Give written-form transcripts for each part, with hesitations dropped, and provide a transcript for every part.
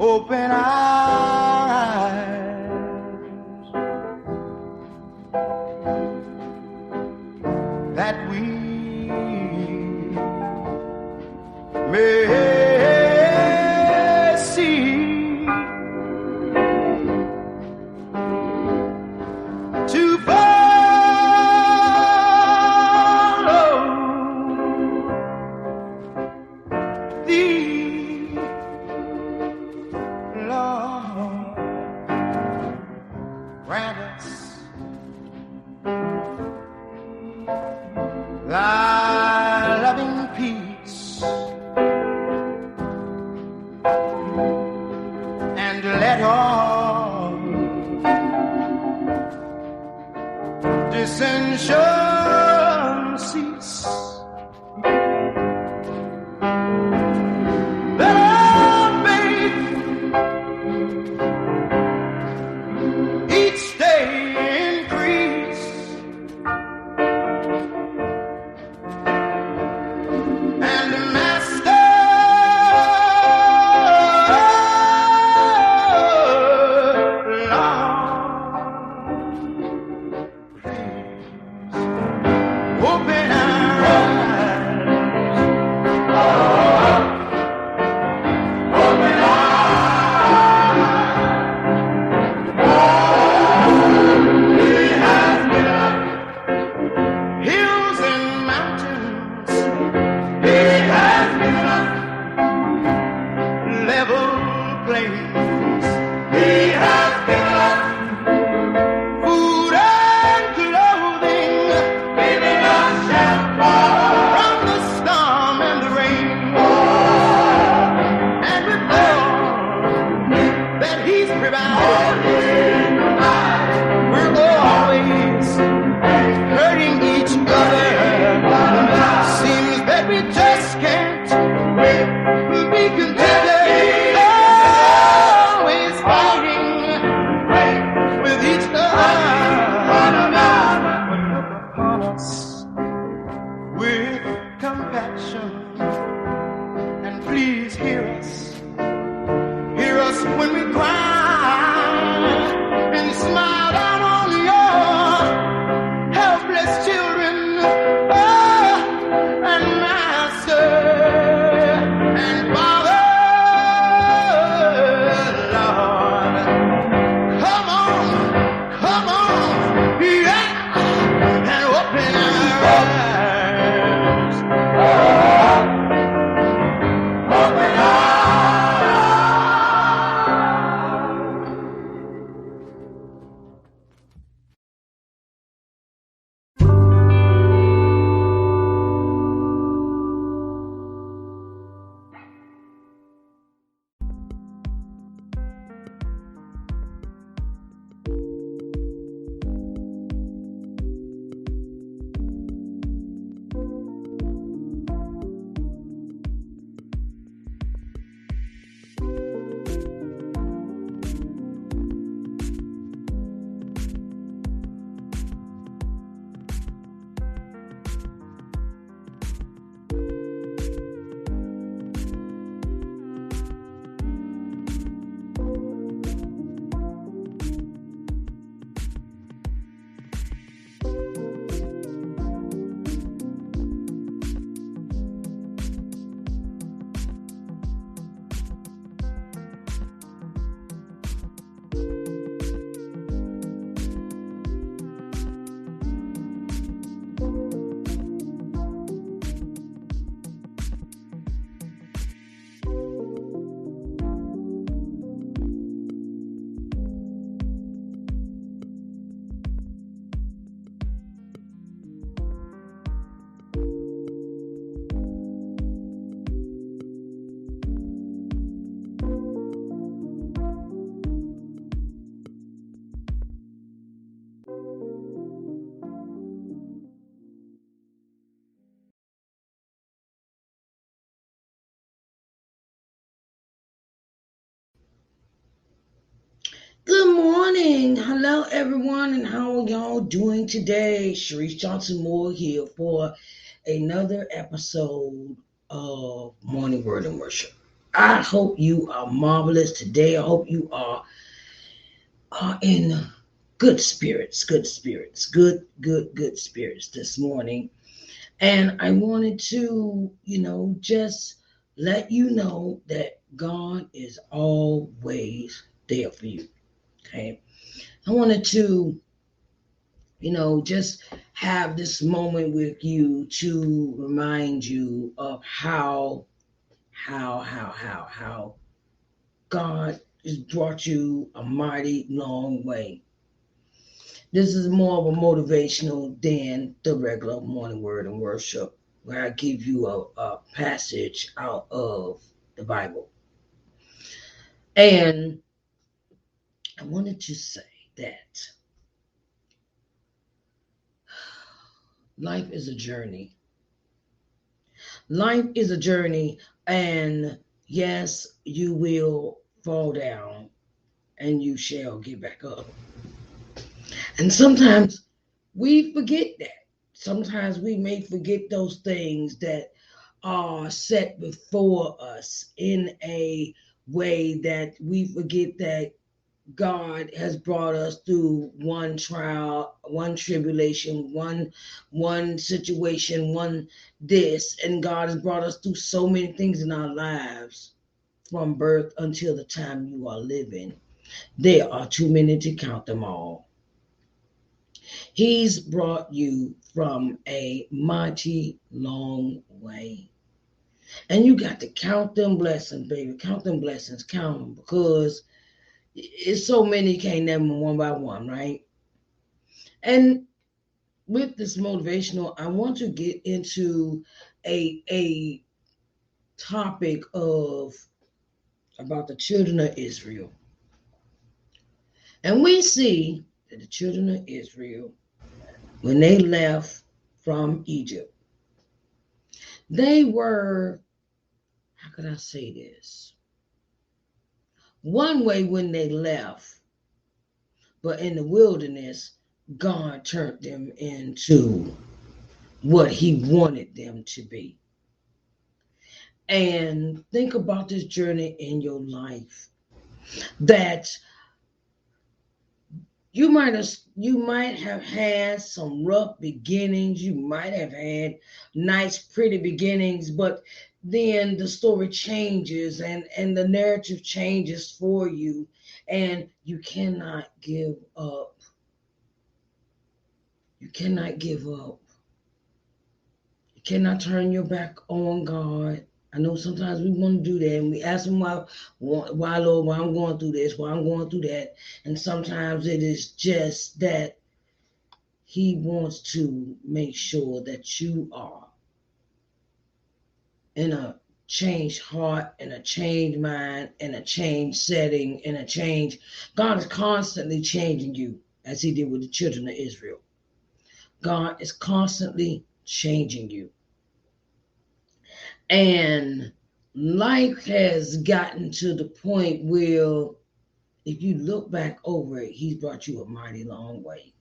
open eyes, that we may see to follow thee, Lord. Grant us thy loving peace, and let all dissension cease. Let our faith each day increase, and Master, Lord, open our eyes, open our hills and mountains. He has given us level plains. He has given us food and clothing, giving us shelter from the storm and the rain. And with all that He's provided, we're always hurting each other. Seems that we just can't be contented, always fighting with each other. But look upon us with compassion, and please hear us when we cry, and smile down on your helpless children. Oh, and Master and Father, Lord, come on, yeah, and open our eyes, open our eyes. Good morning. Hello, everyone, and how are y'all doing today? Sharice Johnson Moore here for another episode of Morning Word and Worship. I hope you are marvelous today. I hope you are in good spirits, good spirits this morning. And I wanted to, just let you know that God is always there for you. Okay. I wanted to, just have this moment with you to remind you of how God has brought you a mighty long way. This is more of a motivational than the regular morning word and worship, where I give you a passage out of the Bible. And I wanted to say that life is a journey. Life is a journey, and yes, you will fall down and you shall get back up. And sometimes we forget that. Sometimes we may forget those things that are set before us in a way that we forget that God has brought us through one trial, one tribulation, one situation, one this, and God has brought us through so many things in our lives from birth until the time you are living. There are too many to count them all. He's brought you from a mighty long way. And you got to count them blessings, baby. Count them blessings. Count them, because it's so many you can't name them one by one, right? And with this motivational, I want to get into a topic of about the children of Israel. And we see that the children of Israel, when they left from Egypt, they were, how could I say this? One way when they left, but in the wilderness, God turned them into what He wanted them to be. And think about this journey in your life, that you might have had some rough beginnings, you might have had nice pretty beginnings, but then the story changes and the narrative changes for you, and you cannot give up. You cannot give up. You cannot turn your back on God. I know sometimes we want to do that, and we ask Him why, Lord, why I'm going through this, why I'm going through that. And sometimes it is just that He wants to make sure that you are in a changed heart, in a changed mind, in a changed setting, in a change. God is constantly changing you, as He did with the children of Israel. God is constantly changing you. And life has gotten to the point where, if you look back over it, He's brought you a mighty long way.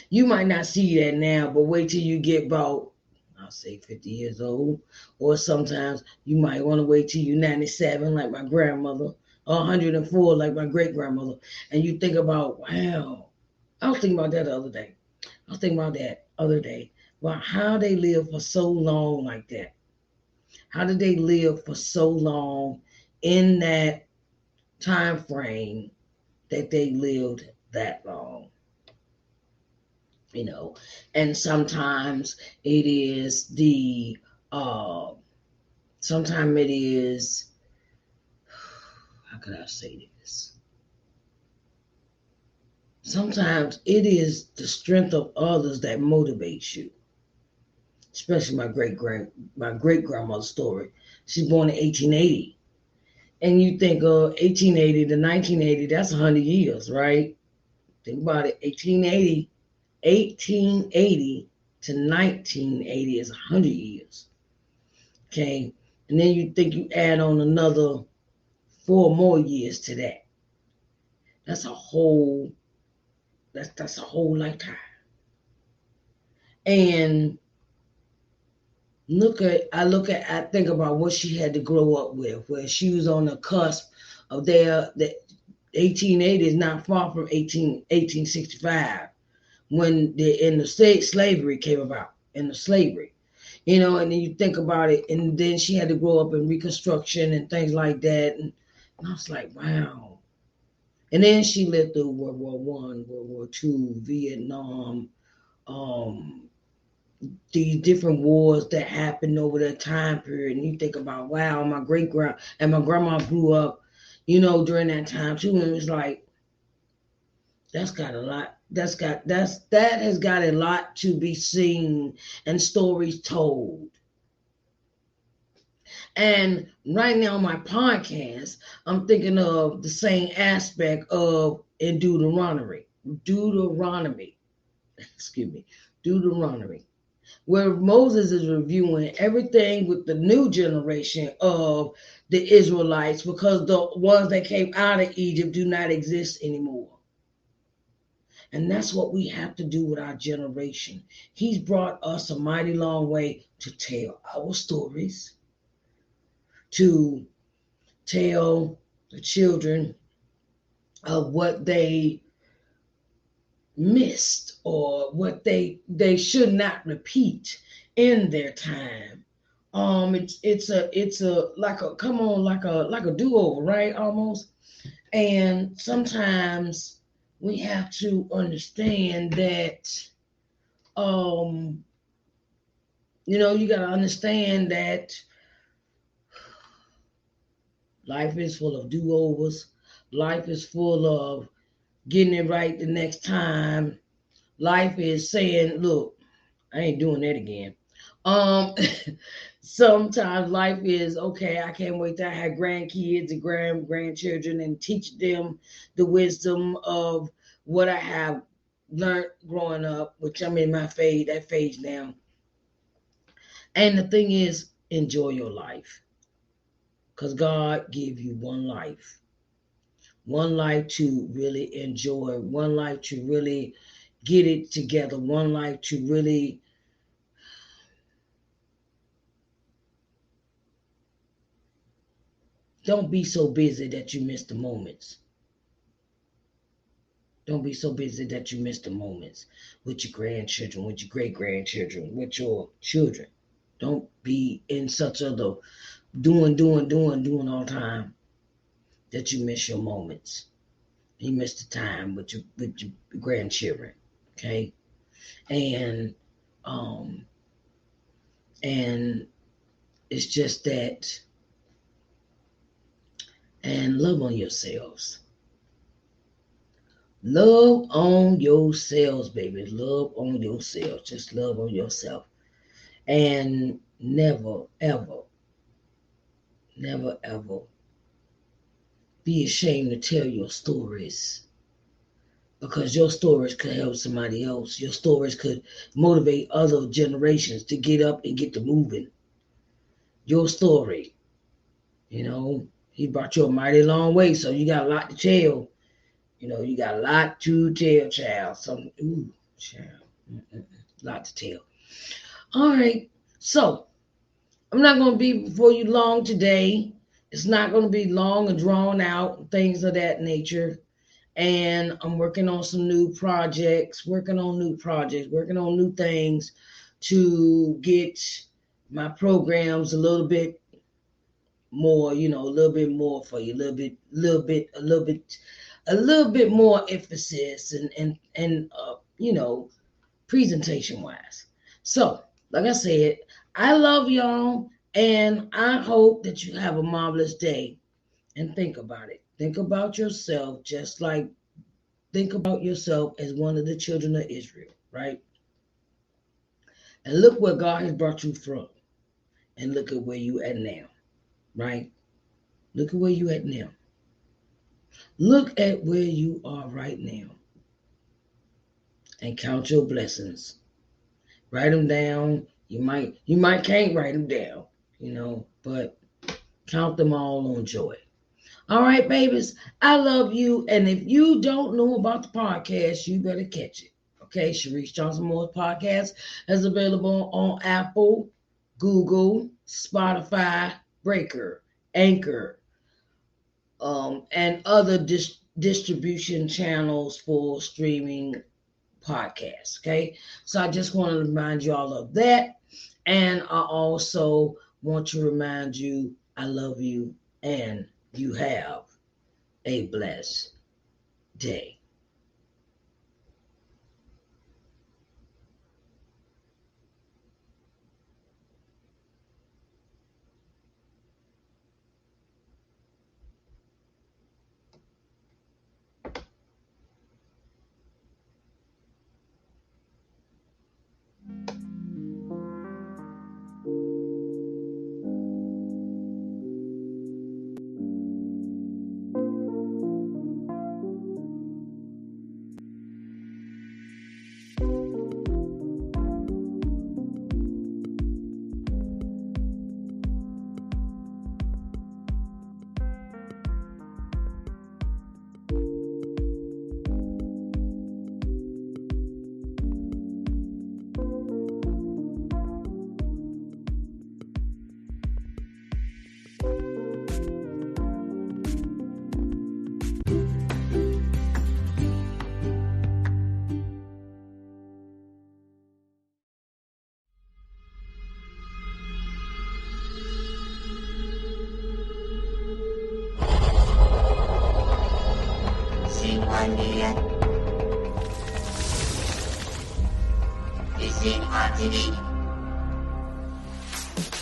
You might not see that now, but wait till you get about, I'll say 50 years old, or sometimes you might want to wait till you're 97, like my grandmother, or 104, like my great grandmother, and you think about, wow. I was thinking about that the other day. About how they lived for so long like that. How did they live for so long in that time frame that they lived that long? And sometimes it is sometimes it is, how could I say this? Sometimes it is the strength of others that motivates you. Especially my great grandmother's story. She's born in 1880. And you think of 1880 to 1980, that's 100 years, right? Think about it. 1880 to 1980 is 100 years. Okay. And then you think you add on another 4 more years to that. That's a whole lifetime. And I think about what she had to grow up with, where she was on the cusp of the 1880 is not far from 1865 when the state slavery came about, in the slavery. And then you think about it, and then she had to grow up in Reconstruction and things like that, and I was like, wow. And then she lived through World War I, World War II, Vietnam, um, these different wars that happened over that time period. And you think about, wow, my great grand and my grandma grew up, during that time too. And it's like, that's got a lot. That has got a lot to be seen and stories told. And right now on my podcast, I'm thinking of the same aspect of in Deuteronomy, excuse me, Deuteronomy, where Moses is reviewing everything with the new generation of the Israelites because the ones that came out of Egypt do not exist anymore. And that's what we have to do with our generation. He's brought us a mighty long way to tell our stories, to tell the children of what they missed or what they should not repeat in their time. It's a like a come on like a do-over, right? Almost. And sometimes we have to understand that um you got to understand that life is full of do-overs. Life is full of getting it right the next time. Life is saying, look, I ain't doing that again. Um, Sometimes life is okay. I can't wait to have grandkids and grandchildren and teach them the wisdom of what I have learned growing up, which I'm in that phase now. And the thing is, enjoy your life, because God gave you one life to really enjoy, one life to really get it together, one life to really don't be so busy that you miss the moments. Don't be so busy that you miss the moments with your grandchildren, with your great grandchildren, with your children. Don't be in such a doing all the time that you miss your moments. You miss the time with your grandchildren. Okay. And um and it's just that, and love on yourselves. Love on yourselves, baby. Love on yourself. Just love on yourself. And never, ever, never, ever be ashamed to tell your stories, because your stories could help somebody else. Your stories could motivate other generations to get up and get to moving. Your story, he brought you a mighty long way, so you got a lot to tell. You got a lot to tell, child. Child. Mm-mm. Lot to tell. All right. So, I'm not going to be before you long today. It's not going to be long and drawn out, things of that nature. And I'm working on some new projects, working on new things to get my programs a little bit more, a little bit more for you, a little bit more emphasis and presentation wise. So, like I said, I love y'all, and I hope that you have a marvelous day. And think about it. Think about yourself think about yourself as one of the children of Israel, right? And look where God has brought you from, and look at where you at now, right? Look at where you at now. Look at where you are right now, and count your blessings. Write them down. You might can't write them down, but count them all on joy. All right, babies, I love you. And if you don't know about the podcast, you better catch it. Okay, Sharice Johnson Moore's podcast is available on Apple, Google, Spotify, Breaker, Anchor, and other distribution channels for streaming podcasts. Okay, so I just want to remind you all of that, and I also want to remind you I love you and you have a blessed day.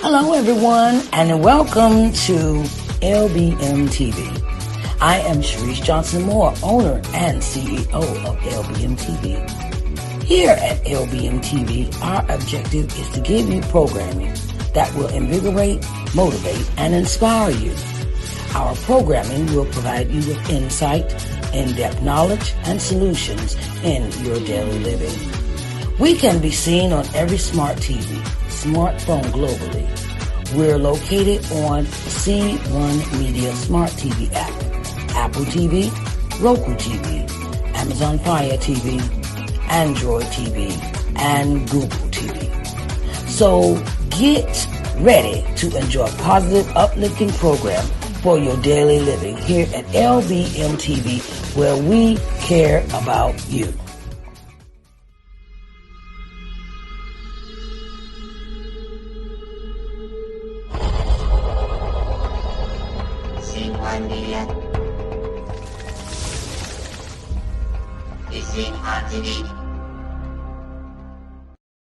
Hello, everyone, and welcome to LBM TV. I am Sharice Johnson Moore, owner and CEO of LBM TV. Here at LBM TV, our objective is to give you programming that will invigorate, motivate, and inspire you. Our programming will provide you with insight, in-depth knowledge, and solutions in your daily living. We can be seen on every smart TV, smartphone globally. We're located on C1 Media Smart TV app, Apple TV, Roku TV, Amazon Fire TV, Android TV, and Google TV. So get ready to enjoy positive, uplifting program for your daily living here at LBM TV, where we care about you. Is in TV.